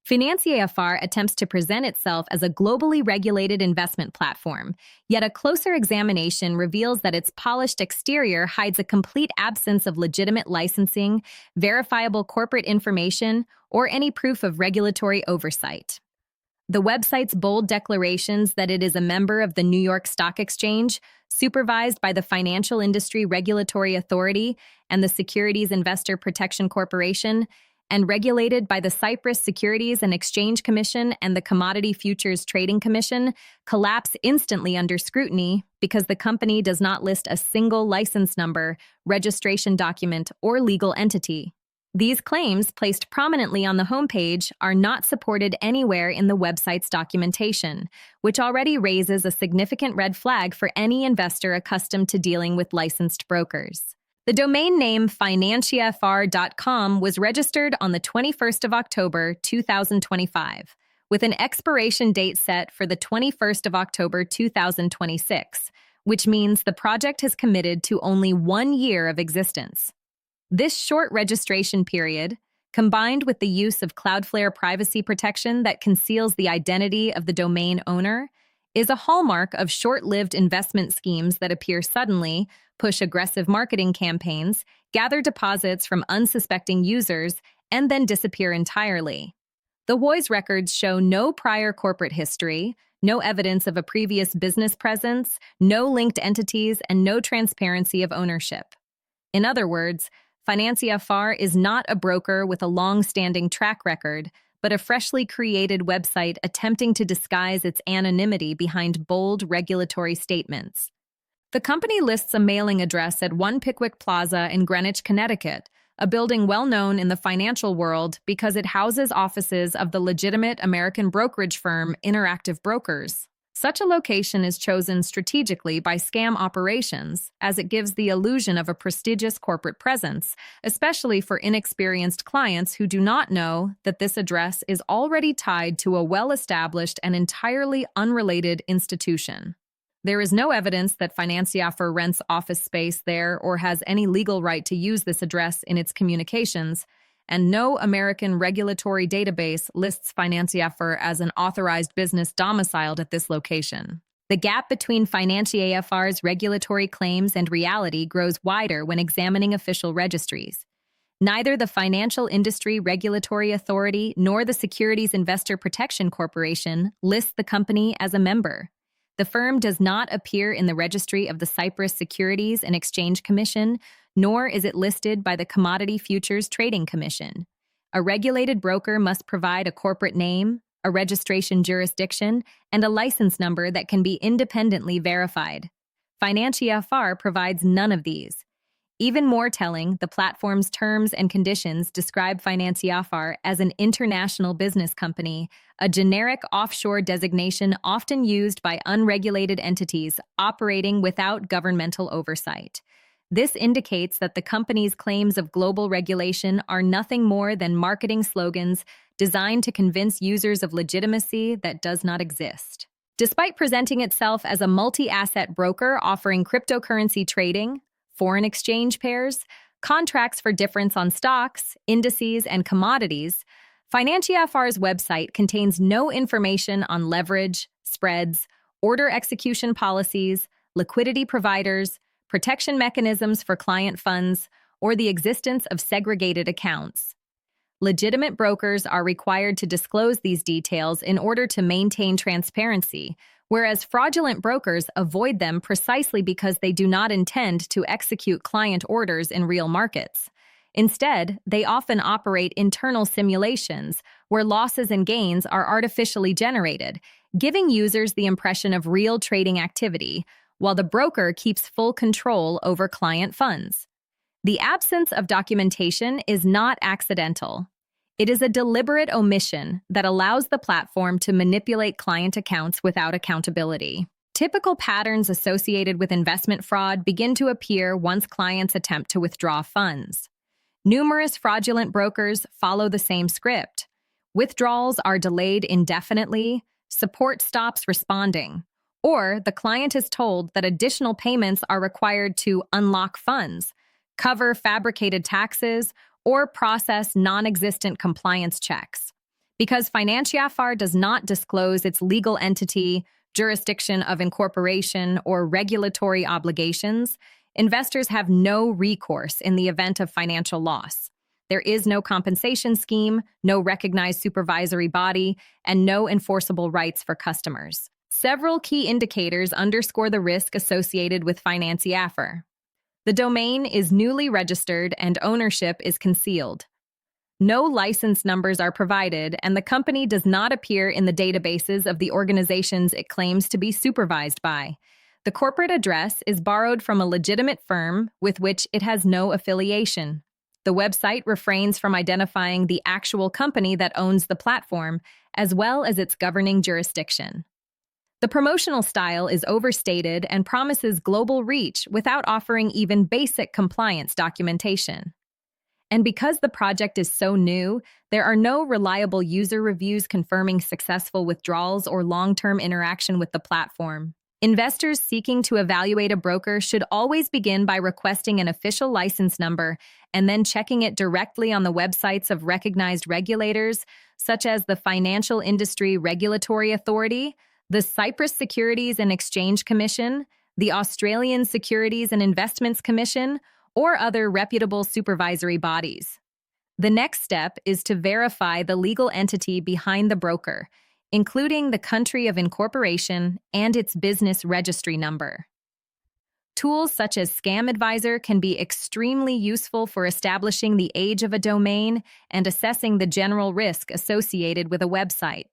Financiafr attempts to present itself as a globally regulated investment platform, yet a closer examination reveals that its polished exterior hides a complete absence of legitimate licensing, verifiable corporate information, or any proof of regulatory oversight. The website's bold declarations that it is a member of the New York Stock Exchange, supervised by the Financial Industry Regulatory Authority and the Securities Investor Protection Corporation, and regulated by the Cyprus Securities and Exchange Commission and the Commodity Futures Trading Commission, collapse instantly under scrutiny because the company does not list a single license number, registration document, or legal entity. These claims, placed prominently on the homepage, are not supported anywhere in the website's documentation, which already raises a significant red flag for any investor accustomed to dealing with licensed brokers. The domain name Financiafr.com was registered on the 21st of October, 2025, with an expiration date set for the 21st of October, 2026, which means the project has committed to only 1 year of existence. This short registration period, combined with the use of Cloudflare privacy protection that conceals the identity of the domain owner, is a hallmark of short-lived investment schemes that appear suddenly, push aggressive marketing campaigns, gather deposits from unsuspecting users, and then disappear entirely. The WHOIS records show no prior corporate history, no evidence of a previous business presence, no linked entities, and no transparency of ownership. In other words, Financiafr is not a broker with a long-standing track record, but a freshly created website attempting to disguise its anonymity behind bold regulatory statements. The company lists a mailing address at 1 Pickwick Plaza in Greenwich, Connecticut, a building well known in the financial world because it houses offices of the legitimate American brokerage firm Interactive Brokers. Such a location is chosen strategically by scam operations, as it gives the illusion of a prestigious corporate presence, especially for inexperienced clients who do not know that this address is already tied to a well-established and entirely unrelated institution. There is no evidence that Financiafr rents office space there or has any legal right to use this address in its communications, and no American regulatory database lists Financiafr as an authorized business domiciled at this location. The gap between Financiafr's regulatory claims and reality grows wider when examining official registries. Neither the Financial Industry Regulatory Authority nor the Securities Investor Protection Corporation list the company as a member. The firm does not appear in the registry of the Cyprus Securities and Exchange Commission, nor is it listed by the Commodity Futures Trading Commission. A regulated broker must provide a corporate name, a registration jurisdiction, and a license number that can be independently verified. Financiafr provides none of these. Even more telling, the platform's terms and conditions describe Financiafr as an international business company, a generic offshore designation often used by unregulated entities operating without governmental oversight. This indicates that the company's claims of global regulation are nothing more than marketing slogans designed to convince users of legitimacy that does not exist. Despite presenting itself as a multi-asset broker offering cryptocurrency trading, foreign exchange pairs, contracts for difference on stocks, indices, and commodities, Financiafr's website contains no information on leverage, spreads, order execution policies, liquidity providers, protection mechanisms for client funds, or the existence of segregated accounts. Legitimate brokers are required to disclose these details in order to maintain transparency, whereas fraudulent brokers avoid them precisely because they do not intend to execute client orders in real markets. Instead, they often operate internal simulations where losses and gains are artificially generated, giving users the impression of real trading activity, while the broker keeps full control over client funds. The absence of documentation is not accidental. It is a deliberate omission that allows the platform to manipulate client accounts without accountability. Typical patterns associated with investment fraud begin to appear once clients attempt to withdraw funds. Numerous fraudulent brokers follow the same script. Withdrawals are delayed indefinitely, support stops responding, or the client is told that additional payments are required to unlock funds, cover fabricated taxes, or process non-existent compliance checks. Because Financiafr does not disclose its legal entity, jurisdiction of incorporation, or regulatory obligations, investors have no recourse in the event of financial loss. There is no compensation scheme, no recognized supervisory body, and no enforceable rights for customers. Several key indicators underscore the risk associated with Financiafr. The domain is newly registered and ownership is concealed. No license numbers are provided, and the company does not appear in the databases of the organizations it claims to be supervised by. The corporate address is borrowed from a legitimate firm with which it has no affiliation. The website refrains from identifying the actual company that owns the platform, as well as its governing jurisdiction. The promotional style is overstated and promises global reach without offering even basic compliance documentation. And because the project is so new, there are no reliable user reviews confirming successful withdrawals or long-term interaction with the platform. Investors seeking to evaluate a broker should always begin by requesting an official license number and then checking it directly on the websites of recognized regulators, such as the Financial Industry Regulatory Authority, the Cyprus Securities and Exchange Commission, the Australian Securities and Investments Commission, or other reputable supervisory bodies. The next step is to verify the legal entity behind the broker, including the country of incorporation and its business registry number. Tools such as Scam Advisor can be extremely useful for establishing the age of a domain and assessing the general risk associated with a website.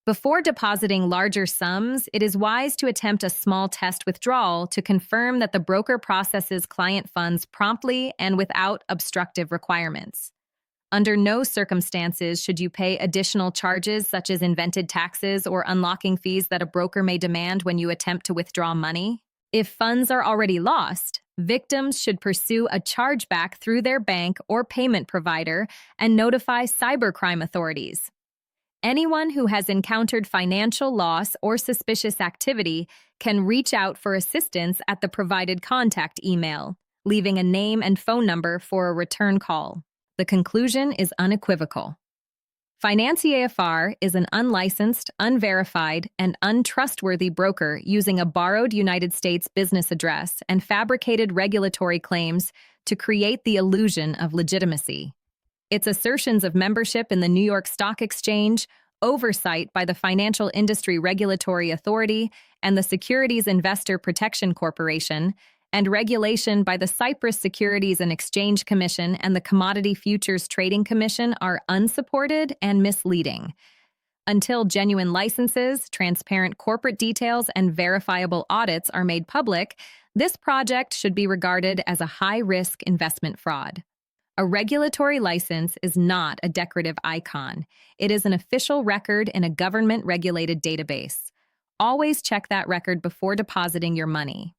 Before depositing larger sums, it is wise to attempt a small test withdrawal to confirm that the broker processes client funds promptly and without obstructive requirements. Under no circumstances should you pay additional charges such as invented taxes or unlocking fees that a broker may demand when you attempt to withdraw money. If funds are already lost, victims should pursue a chargeback through their bank or payment provider and notify cybercrime authorities. Anyone who has encountered financial loss or suspicious activity can reach out for assistance at the provided contact email, leaving a name and phone number for a return call. The conclusion is unequivocal. Financiafr is an unlicensed, unverified, and untrustworthy broker using a borrowed United States business address and fabricated regulatory claims to create the illusion of legitimacy. Its assertions of membership in the New York Stock Exchange, oversight by the Financial Industry Regulatory Authority and the Securities Investor Protection Corporation, and regulation by the Cyprus Securities and Exchange Commission and the Commodity Futures Trading Commission are unsupported and misleading. Until genuine licenses, transparent corporate details, and verifiable audits are made public, this project should be regarded as a high-risk investment fraud. A regulatory license is not a decorative icon. It is an official record in a government-regulated database. Always check that record before depositing your money.